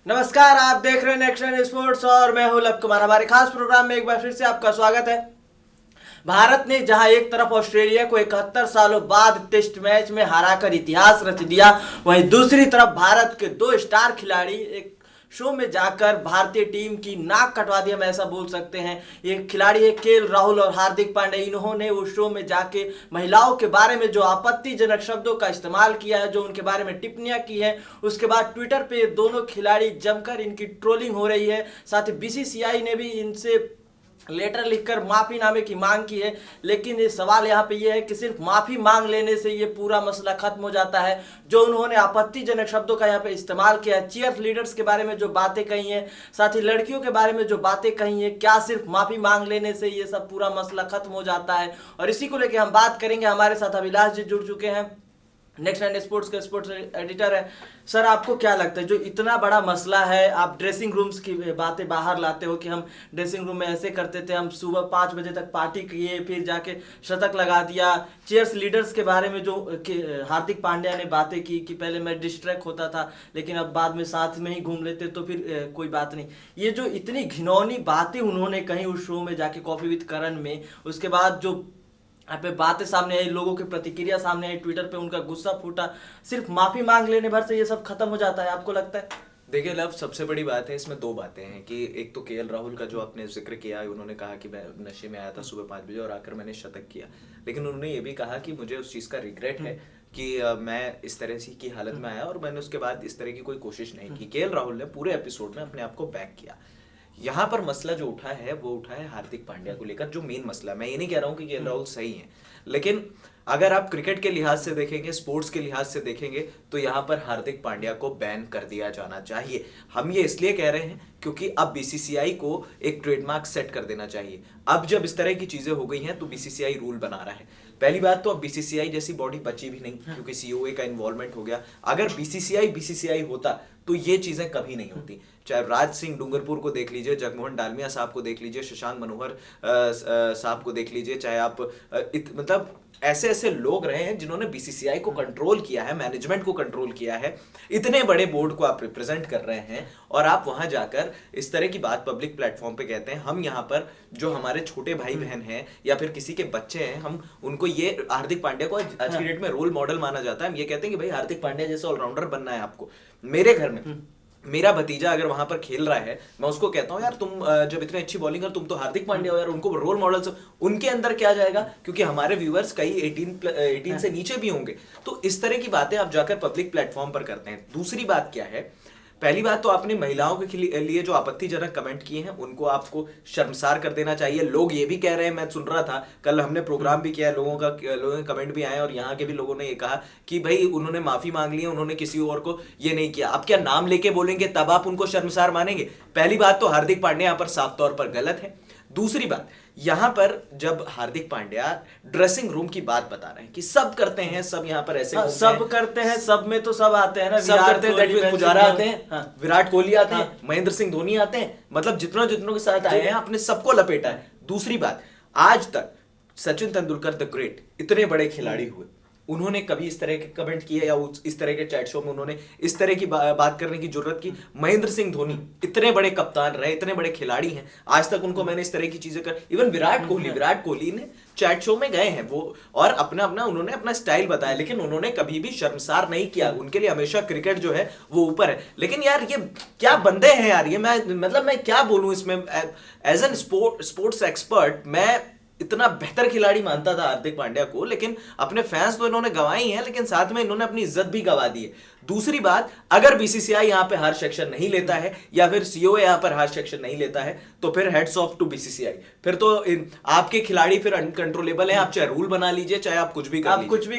नमस्कार, आप देख रहे हैं नेक्स्ट स्पोर्ट्स और मैं हूं लव कुमार। हमारे खास प्रोग्राम में एक बार फिर से आपका स्वागत है। भारत ने जहां एक तरफ ऑस्ट्रेलिया को 71 सालों बाद टेस्ट मैच में हराकर इतिहास रच दिया, वहीं दूसरी तरफ भारत के दो स्टार खिलाड़ी एक शो में जाकर भारतीय टीम की नाक कटवा दी, हम ऐसा बोल सकते हैं। ये खिलाड़ी है केएल राहुल और हार्दिक पांड्या। इन्होंने उस शो में जाके महिलाओं के बारे में जो आपत्तिजनक शब्दों का इस्तेमाल किया है, जो उनके बारे में टिप्पणियां की है, उसके बाद ट्विटर पे दोनों खिलाड़ी जमकर इनकी ट्रोलिंग हो रही है। साथ ही बीसीसीआई ने भी इनसे लेटर लिखकर माफीनामे की मांग की है। लेकिन ये सवाल यहाँ पे ये है कि सिर्फ माफी मांग लेने से ये पूरा मसला खत्म हो जाता है? जो उन्होंने आपत्तिजनक शब्दों का यहाँ पे इस्तेमाल किया है, चीयर लीडर्स के बारे में जो बातें कही हैं, साथ ही लड़कियों के बारे में जो बातें कही हैं, क्या सिर्फ माफी मांग लेने से ये सब पूरा मसला खत्म हो जाता है? और इसी को लेकर हम बात करेंगे। हमारे साथ अभिलाष जी जुड़ चुके हैं, नेक्स्ट नाइन स्पोर्ट्स के स्पोर्ट्स एडिटर है। सर, आपको क्या लगता है जो इतना बड़ा मसला है, आप ड्रेसिंग रूम्स की बातें बाहर लाते हो कि हम ड्रेसिंग रूम में ऐसे करते थे, हम सुबह 5 बजे तक पार्टी किए, फिर जाके शतक लगा दिया। चीयर्स लीडर्स के बारे में जो हार्दिक पांड्या ने बातें की कि पहले मैं डिस्ट्रैक्ट होता था लेकिन अब बाद में साथ में ही घूम लेते तो फिर कोई बात नहीं। ये जो इतनी घिनौनी बातें उन्होंने कही उस शो में जाके कॉफी विद करण में, उसके बाद जो यहाँ पे बातें सामने आई, लोगों की प्रतिक्रिया सामने आई, ट्विटर पे उनका गुस्सा फूटा, सिर्फ माफी मांग लेने भर से ये सब खत्म हो जाता है, आपको लगता है? देखिए लव, सबसे बड़ी बात है इसमें दो बातें हैं कि एक तो केएल राहुल का जो आपने जिक्र किया है, उन्होंने कहा कि मैं नशे में आया था सुबह 5 बजे और आकर मैंने शतक किया। लेकिन उन्होंने ये भी कहा कि मुझे उस चीज़ का रिग्रेट है कि मैं इस तरह से की हालत में आया और मैंने उसके बाद इस तरह की कोई कोशिश नहीं की। केएल राहुल ने पूरे एपिसोड में अपने आप को बैक किया। यहाँ पर मसला जो उठा है वो उठा है हार्दिक पांड्या को लेकर, जो मेन मसला। मैं ये नहीं कह रहा हूँ कि केएल राहुल सही है, लेकिन अगर आप क्रिकेट के लिहाज से देखेंगे, स्पोर्ट्स के लिहाज से देखेंगे, तो यहाँ पर हार्दिक पांड्या को बैन कर दिया जाना चाहिए। हम ये इसलिए कह रहे हैं क्योंकि अब बीसीसीआई को एक ट्रेडमार्क सेट कर देना चाहिए। अब जब इस तरह की चीजें हो गई हैं तो बीसीसीआई रूल बना रहा है। पहली बात तो अब बीसीसीआई जैसी बॉडी बची भी नहीं, क्योंकि सीओए का इन्वॉल्वमेंट हो गया। अगर बीसीसीआई होता तो ये चीजें कभी नहीं होती। चाहे राज सिंह डूंगरपुर को देख लीजिए, जगमोहन डालमिया साहब को देख लीजिए, शशांक मनोहर साहब को देख लीजिए, चाहे आप मतलब ऐसे ऐसे लोग रहे हैं जिन्होंने बीसीसीआई को कंट्रोल किया है, मैनेजमेंट को कंट्रोल किया है। इतने बड़े बोर्ड को आप रिप्रेजेंट कर रहे हैं और आप वहां जाकर इस तरह की बात पब्लिक प्लेटफॉर्म पे कहते हैं। हम यहाँ पर जो हमारे छोटे भाई बहन हैं या फिर किसी के बच्चे हैं, हम उनको ये हार्दिक पांड्या को आज की डेट में रोल मॉडल माना जाता है। हम ये कहते हैं कि भाई हार्दिक पांड्या जैसे ऑलराउंडर बनना है आपको। मेरे घर में मेरा भतीजा अगर वहां पर खेल रहा है, मैं उसको कहता हूं यार तुम जब इतनी अच्छी बॉलिंग कर, तुम तो हार्दिक पांड्या हो यार, उनको रोल मॉडल से। उनके अंदर क्या जाएगा, क्योंकि हमारे व्यूअर्स कई 18 से नीचे भी होंगे। तो इस तरह की बातें आप जाकर पब्लिक प्लेटफॉर्म पर करते हैं। दूसरी बात क्या है, पहली बात तो आपने महिलाओं के लिए जो आपत्तिजनक कमेंट किए हैं उनको आपको शर्मसार कर देना चाहिए। लोग ये भी कह रहे हैं, मैं सुन रहा था कल हमने प्रोग्राम भी किया है, लोगों के कमेंट भी आए और यहाँ के भी लोगों ने ये कहा कि भाई उन्होंने माफी मांग ली है, उन्होंने किसी और को ये नहीं किया। आप क्या नाम लेके बोलेंगे तब आप उनको शर्मसार मानेंगे? पहली बात तो हार्दिक पांड्या यहाँ पर साफ तौर पर गलत है। दूसरी बात, यहां पर जब हार्दिक पांड्या ड्रेसिंग रूम की बात बता रहे हैं कि सब करते हैं, सब यहां पर ऐसे सब करते हैं, सब में तो सब आते हैं ना, सब करते हैं, पुजारा आते हैं, विराट कोहली आते हैं, हाँ। महेंद्र सिंह धोनी आते हैं, मतलब जितनों के साथ आए हैं अपने सबको लपेटा है। दूसरी बात, आज तक सचिन तेंदुलकर द ग्रेट इतने बड़े खिलाड़ी हुए, उन्होंने कभी इस तरह के कमेंट किए या इस तरह के चैट शो में उन्होंने इस तरह की बात करने की जरूरत की? महेंद्र सिंह धोनी इतने बड़े कप्तान रहे, इतने बड़े खिलाड़ी हैं, आज तक उनको मैंने इस तरह की चीजें कर। इवन विराट कोहली ने चैट शो में गए हैं वो, और उन्होंने अपना स्टाइल बताया, लेकिन उन्होंने कभी भी शर्मसार नहीं किया। उनके लिए हमेशा क्रिकेट जो है वो ऊपर है। लेकिन यार ये क्या बंदे हैं यार, ये मैं क्या बोलूं इसमें। एज एन स्पोर्ट्स एक्सपर्ट मैं इतना बेहतर खिलाड़ी मानता था हार्दिक पांड्या को, लेकिन अपने फैंस तो इन्होंने गंवाई हैं, लेकिन साथ में इन्होंने अपनी इज्जत भी गंवा दी है। दूसरी बात, अगर बीसीसीआई यहाँ पे हार सेक्शन नहीं लेता है या फिर सीओए यहाँ पर हार सेक्शन नहीं लेता है तो फिर हेड्स ऑफ टू बीसीसीआई। फिर तो आपके खिलाड़ी फिर अनकंट्रोलेबल हैं, आप चाहे रूल बना लीजिए, चाहे आप कुछ भी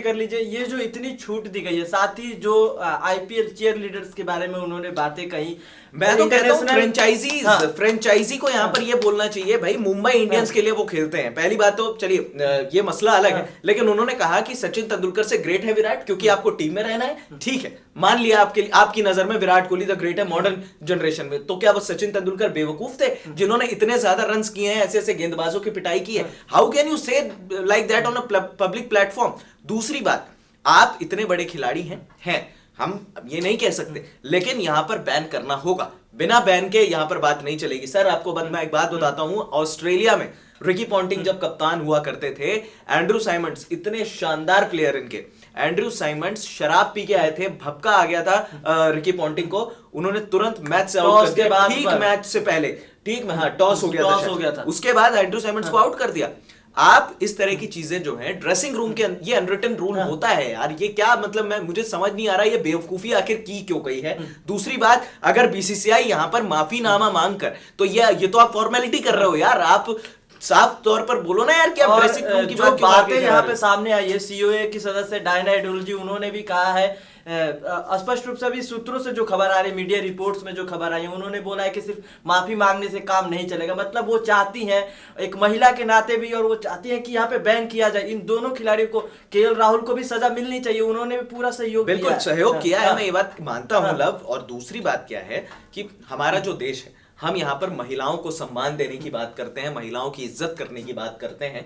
कर लीजिए। ये जो इतनी छूट दी गई है, साथ ही जो आईपीएल चीयर लीडर्स के बारे में उन्होंने बातें कही, मैं तो कहता हूं फ्रेंचाइजी को यहाँ पर ये बोलना चाहिए भाई मुंबई इंडियंस के लिए वो खेलते हैं। पहली बात तो चलिए ये मसला अलग है, लेकिन उन्होंने कहा कि सचिन तेंदुलकर से ग्रेट है विराट, क्योंकि आपको टीम में रहना है। ठीक है, मान लिया आपकी नजर में विराट कोहली द ग्रेट है मॉडर्न जनरेशन में, तो क्या वो सचिन तेंदुलकर बेवकूफ थे जिन्होंने इतने ज्यादा रन्स किए हैं, ऐसे ऐसे गेंदबाजों की पिटाई की है? हाउ कैन यू से like that on a public platform? दूसरी बात, आप इतने बड़े खिलाड़ी हैं, हम ये नहीं कह सकते, लेकिन यहां पर बैन करना होगा। बिना बैन के यहाँ पर बात नहीं चलेगी सर। आपको मैं एक बात बताता हूँ, ऑस्ट्रेलिया में रिकी पॉन्टिंग जब कप्तान हुआ करते थे, एंड्रू साइमंड्स इतने शानदार प्लेयर इनके, एंड्रू साइमंड्स शराब पी के आए थे, भपका आ गया था रिकी पॉन्टिंग को, उन्होंने तुरंत मैच से आउट कर दिया, ठीक मैच से पहले, ठीक में, हाँ टॉस हो गया था, उसके बाद एंड्रू साइमंड्स को आउट कर दिया। आप इस तरह की चीजें जो हैं ड्रेसिंग रूम के ये अनरिटन रूल होता है यार, ये क्या मतलब, मुझे समझ नहीं आ रहा ये बेवकूफी आखिर की क्यों गई है। दूसरी बात, अगर बीसीसीआई यहां पर माफीनामा मांगकर, तो ये तो आप फॉर्मेलिटी कर रहे हो यार, आप साफ तौर पर बोलो ना यार कि आप ड्रेसिंग रूम की जो बातें यहाँ पे सामने आई है, सीओए की सदस्य डायना एडुलजी, उन्होंने भी कहा है, स्पष्ट रूप से अभी सूत्रों से जो खबर आ रही है, मीडिया रिपोर्ट्स में जो खबर आई है, उन्होंने बोला है कि सिर्फ माफी मांगने से काम नहीं चलेगा। मतलब वो चाहती हैं एक महिला के नाते भी, और वो चाहती हैं कि यहाँ पे बैन किया जाए। इन दोनों खिलाड़ियों को, केएल राहुल को भी सजा मिलनी चाहिए, उन्होंने भी पूरा सहयोग किया, बिल्कुल सहयोग किया है, मैं ये बात मानता हूँ लव। और दूसरी बात क्या है कि हमारा जो देश है, हम यहाँ पर महिलाओं को सम्मान देने की बात करते हैं, महिलाओं की इज्जत करने की बात करते हैं।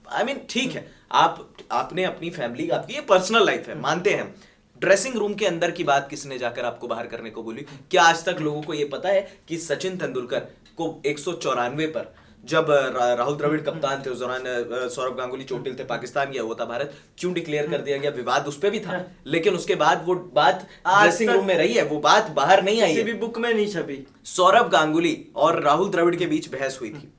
आई मीन ठीक है, आपने अपनी फैमिली, आपकी ये पर्सनल लाइफ है, मानते हैं। ड्रेसिंग रूम के अंदर की बात किसने जाकर आपको बाहर करने को बोली? क्या आज तक लोगों को ये पता है कि सचिन तेंदुलकर को 194 पर जब राहुल द्रविड़ कप्तान थे, उस दौरान सौरभ गांगुली चोटिल थे, पाकिस्तान गया हुआ था भारत, क्यों डिक्लेयर कर दिया गया? विवाद उस पर भी था, लेकिन उसके बाद वो बात ड्रेसिंग रूम में रही है, वो बात बाहर नहीं आई, किसी भी बुक में नहीं छपी। सौरभ गांगुली और राहुल द्रविड़ के बीच बहस हुई थी,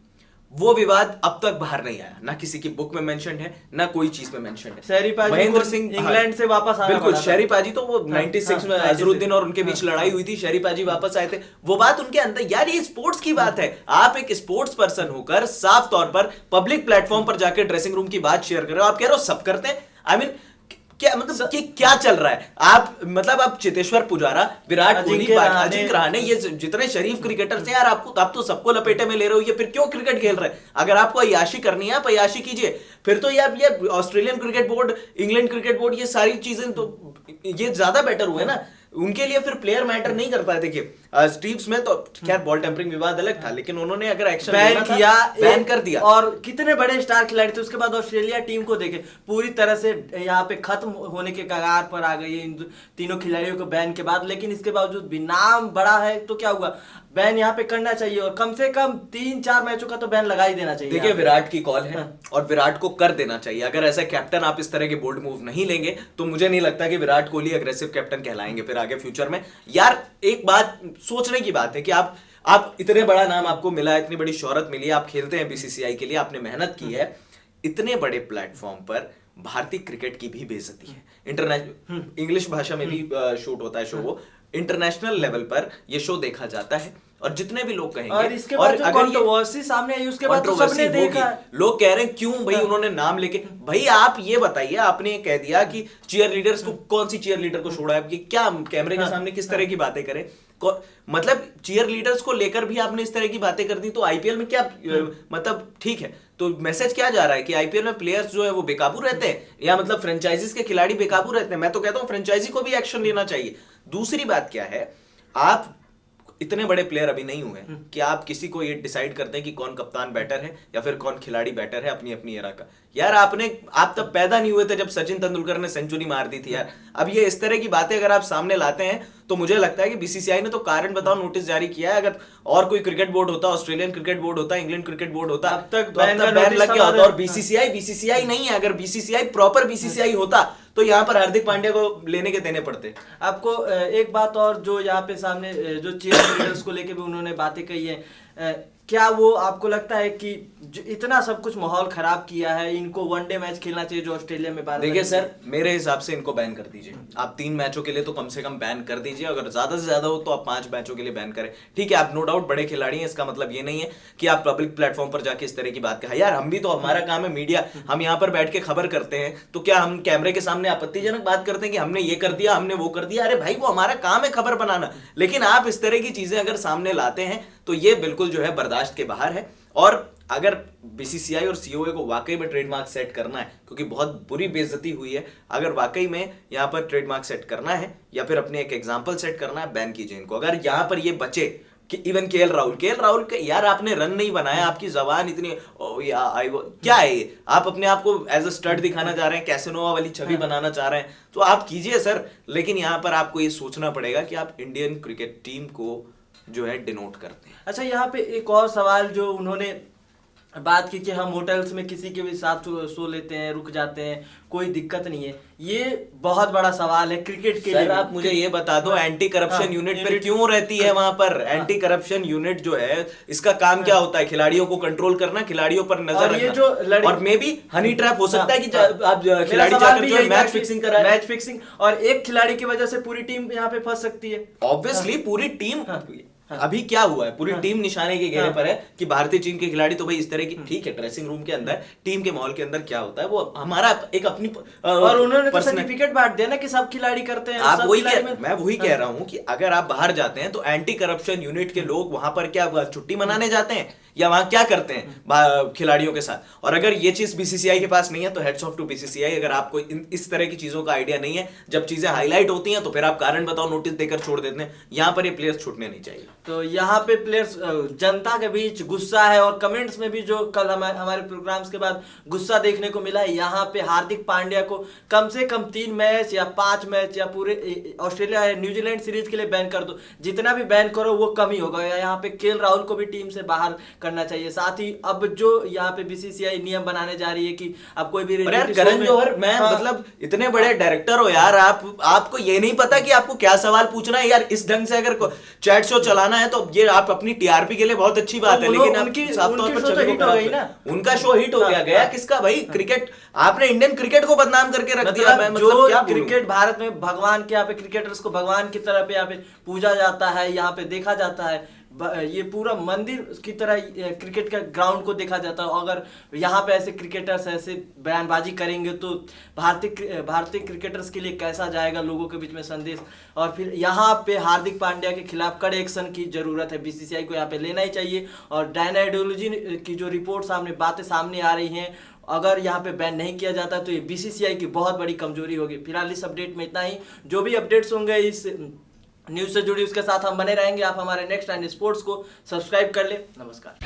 वो विवाद अब तक बाहर नहीं आया, ना किसी की बुक में मेंशन है, ना कोई चीज में मेंशन है। शहरी पाजी महेंद्र सिंह इंग्लैंड से वापस आना, बिल्कुल शहरी पाजी तो वो 96 में अजरुद्दीन और उनके बीच लड़ाई हुई थी, शहरी पाजी वापस आए थे, वो बात उनके अंदर। यार ये स्पोर्ट्स की बात है, आप एक स्पोर्ट्स पर्सन होकर साफ तौर पर पब्लिक प्लेटफॉर्म पर जाकर ड्रेसिंग रूम की बात शेयर कर रहे हो, आप कह रहे हो सब करते हैं। आई मीन क्या मतलब कि क्या चल रहा है? आप मतलब आप चेतेश्वर पुजारा, विराट कोहली, अजिंक्य रहाणे, ये जितने शरीफ क्रिकेटर्स हैं यार, आप तो सबको लपेटे में ले रहे हो। ये फिर क्यों क्रिकेट खेल रहे हैं? अगर आपको अय्याशी करनी है, आप अय्याशी कीजिए। फिर तो यार ये Australian cricket board, England cricket board, ये सारी चीजें तो ये ज्यादा बेटर हुए ना उनके लिए। फिर प्लेयर मैटर नहीं करता है। देखिए स्टीव स्मिथ तो खैर बॉल टेम्परिंग विवाद अलग था, लेकिन उन्होंने अगर एक्शन बैन किया, बैन कर दिया। और कितने बड़े स्टार खिलाड़ी थे। उसके बाद ऑस्ट्रेलिया टीम को देखे, पूरी तरह से यहाँ पे खत्म होने के कगार पर आ गई है इन तीनों खिलाड़ियों को बैन के बाद। लेकिन इसके बावजूद भी नाम बड़ा है, तो क्या हुआ, बैन यहाँ पे करना चाहिए, और कम से कम 3-4 मैचों का तो बैन लगा ही देना चाहिए। देखिए विराट की कॉल है और विराट को कर देना चाहिए। अगर ऐसा कैप्टन आप इस तरह के बोल्ड मूव नहीं लेंगे, तो मुझे नहीं लगता कि विराट कोहली अग्रेसिव कैप्टन कहलाएंगे फिर आगे फ्यूचर में। यार एक बात सोचने की बात है कि आप इतने बड़ा नाम आपको मिला है, इतनी बड़ी शोहरत मिली है, आप खेलते हैं बीसीसीआई के लिए, आपने मेहनत की है, इतने बड़े प्लेटफॉर्म पर भारतीय क्रिकेट की भी बेइज्जती है। इंटरनेशनल इंग्लिश भाषा में भी शूट होता है शो, वो इंटरनेशनल लेवल पर ये शो देखा जाता है, और जितने भी लोग कहेंगे, और इसके बाद जो कंट्रोवर्सी सामने आई, उसके बाद तो सबने देखा, लोग कह रहे हैं क्यों भाई उन्होंने नाम लेके। भाई आप ये बताइए, आपने कह दिया कि चीयर लीडर्स को, कौन सी चीयर लीडर को छोड़ा है, कि क्या कैमरे के सामने किस तरह की बातें करें? मतलब चीयर लीडर्स को लेकर भी आपने इस तरह की बातें कर दी, तो आईपीएल में क्या मतलब ठीक है, तो मैसेज क्या जा रहा है कि आईपीएल में प्लेयर्स जो है वो बेकाबू रहते हैं, या मतलब फ्रेंचाइजीज के खिलाड़ी बेकाबू रहते हैं? मैं तो कहता हूं फ्रेंचाइजी को भी एक्शन लेना चाहिए। दूसरी बात क्या है, आप इतने बड़े प्लेयर अभी नहीं हुए कि आप किसी को ये डिसाइड करते हैं कि कौन कप्तान बेटर है या फिर कौन खिलाड़ी बेटर है अपनी अपनी एरा का। यार आप तब पैदा नहीं हुए थे जब सचिन तेंदुलकर ने सेंचुरी मार दी थी यार। अब ये इस तरह की बातें अगर आप सामने लाते हैं, तो मुझे लगता है कि बीसीसीआई ने तो कारण बताओ नोटिस जारी किया है। अगर और कोई क्रिकेट बोर्ड होता, ऑस्ट्रेलियन क्रिकेट बोर्ड होता, इंग्लैंड क्रिकेट बोर्ड होता, अब तक बैन लग गया होता। और बीसीसीआई नहीं है। अगर बीसीसीआई प्रॉपर बीसीसीआई होता, तो यहाँ पर हार्दिक पांड्या को लेने के देने पड़ते। आपको एक बात और जो यहाँ पे सामने जो चीयर लीडर्स को लेके भी उन्होंने बातें कही है, क्या वो आपको लगता है कि इतना सब कुछ माहौल खराब किया है, इनको वनडे मैच खेलना चाहिए जो ऑस्ट्रेलिया में बार? देखिए सर, मेरे हिसाब से इनको बैन कर दीजिए। आप 3 मैचों के लिए तो कम से कम बैन कर दीजिए, अगर ज्यादा से ज्यादा हो तो आप 5 मैचों के लिए बैन करें। ठीक है, आप नो डाउट बड़े खिलाड़ी हैं, इसका मतलब ये नहीं है कि आप पब्लिक प्लेटफॉर्म पर जाके इस तरह की बात करें। यार हम भी तो, हमारा काम है मीडिया, हम यहाँ पर बैठ के खबर करते हैं, तो क्या हम कैमरे के सामने आपत्तिजनक बात करते हैं कि हमने ये कर दिया, हमने वो कर दिया? अरे भाई, वो हमारा काम है खबर बनाना। लेकिन आप इस तरह की चीजें अगर सामने लाते हैं, तो ये बिल्कुल जो है बर्दाश्त के बाहर है। और अगर बीसीसीआई और सीओए को वाकई में ट्रेडमार्क सेट करना है, क्योंकि बहुत बुरी बेइज्जती हुई है, अगर वाकई में यहाँ पर ट्रेडमार्क सेट करना है या फिर अपने एक एग्जांपल सेट करना है, बैन कीजिए इनको। अगर यहाँ पर ये बचे कि इवन केएल राहुल के यार आपने रन नहीं बनाया, आपकी जबान इतनी क्या है ये? आप अपने आप को एज अ स्टड दिखाना चाह रहे हैं, कैसेनोवा वाली छवि बनाना चाह रहे हैं, तो आप कीजिए सर। लेकिन यहाँ पर आपको ये सोचना पड़ेगा कि आप इंडियन क्रिकेट टीम को जो है डिनोट करते हैं। अच्छा, यहाँ पे एक और सवाल जो उन्होंने बात की कि हम होटल्स में किसी के भी साथ सो लेते हैं, रुक जाते हैं, कोई दिक्कत नहीं है। ये बहुत बड़ा सवाल है क्रिकेट के लिए। सर आप मुझे ये बता दो, एंटी करप्शन यूनिट पर क्यों रहती है वहां पर? एंटी करप्शन यूनिट जो है इसका काम क्या होता है? खिलाड़ियों को कंट्रोल करना, खिलाड़ियों पर नजर रखना, और मे बी हनी ट्रैप हो सकता है कि आप खिलाड़ी जाकर जो है मैच फिक्सिंग कराए, मैच फिक्सिंग, और एक खिलाड़ी की वजह से पूरी टीम यहाँ पे फंस सकती है। ऑब्वियसली पूरी टीम अभी क्या हुआ है, पूरी टीम निशाने के घेरे पर है कि भारतीय टीम के खिलाड़ी तो भाई इस तरह की, ठीक है ड्रेसिंग रूम के अंदर टीम के माहौल के अंदर क्या होता है वो हमारा एक अपनी और उन्होंने तो सर्टिफिकेट बांट दिया ना कि सब खिलाड़ी करते हैं। आप वही मैं वही कह रहा हूं कि अगर आप बाहर जाते हैं तो एंटी करप्शन यूनिट के लोग वहां पर क्या छुट्टी मनाने जाते हैं या वहां क्या करते हैं खिलाड़ियों के साथ? और अगर ये चीज बीसीसीआई के पास नहीं है तो हेड्स ऑफ टू बीसीसीआई। अगर आपको इस तरह की चीजों का आइडिया नहीं है, जब चीजें हाईलाइट होती हैं तो फिर आप कारण बताओ नोटिस देकर छोड़ देते हैं। यहाँ पर ये प्लेयर्स छूटने नहीं चाहिए। तो यहाँ पे प्लेयर्स जनता के बीच गुस्सा है, और कमेंट्स में भी जो कल हमारे प्रोग्राम्स के बाद गुस्सा देखने को मिला है। यहाँ पे हार्दिक पांड्या को कम से कम 3 मैच या 5 मैच या पूरे ऑस्ट्रेलिया या न्यूजीलैंड सीरीज के लिए बैन कर दो। जितना भी बैन करो वो कम ही होगा। यहाँ पे केएल राहुल को भी टीम से बाहर करना चाहिए। साथ ही अब जो यहाँ पे बीसीसीआई नियम बनाने जा रही है कि अब कोई भी करण जौहर, मैं मतलब इतने बड़े डायरेक्टर हो यार, आपको ये नहीं पता कि आपको क्या सवाल पूछना है यार? इस ढंग से अगर चैट शो चलाना है तो ये आप अपनी टीआरपी के लिए बहुत अच्छी बात है, लेकिन आप साफ तौर पर छवि को हिट ना, उनका शो हिट हो गया किसका भाई? क्रिकेट। आपने इंडियन क्रिकेट को बदनाम करके रख दिया। मैं मतलब क्या क्रिकेट भारत में भगवान के यहाँ पे क्रिकेटर्स को भगवान की तरह पे यहाँ पे पूजा जाता है, यहाँ पे देखा जाता है। ये पूरा मंदिर की तरह क्रिकेट का ग्राउंड को देखा जाता है। अगर यहाँ पे ऐसे क्रिकेटर्स ऐसे बयानबाजी करेंगे तो भारतीय क्रिकेटर्स के लिए कैसा जाएगा लोगों के बीच में संदेश। और फिर यहाँ पे हार्दिक पांड्या के खिलाफ कड़े एक्शन की जरूरत है, बीसीसीआई को यहाँ पे लेना ही चाहिए। और डायना आइडियोलॉजी की जो रिपोर्ट बातें सामने आ रही हैं, अगर यहाँ पे बैन नहीं किया जाता तो ये बीसीसीआई की बहुत बड़ी कमजोरी होगी। फिलहाल इस अपडेट में इतना ही। जो भी अपडेट्स होंगे इस न्यूज़ से जुड़ी उसके साथ हम बने रहेंगे। आप हमारे नेक्स्ट एंड स्पोर्ट्स को सब्सक्राइब कर ले। नमस्कार।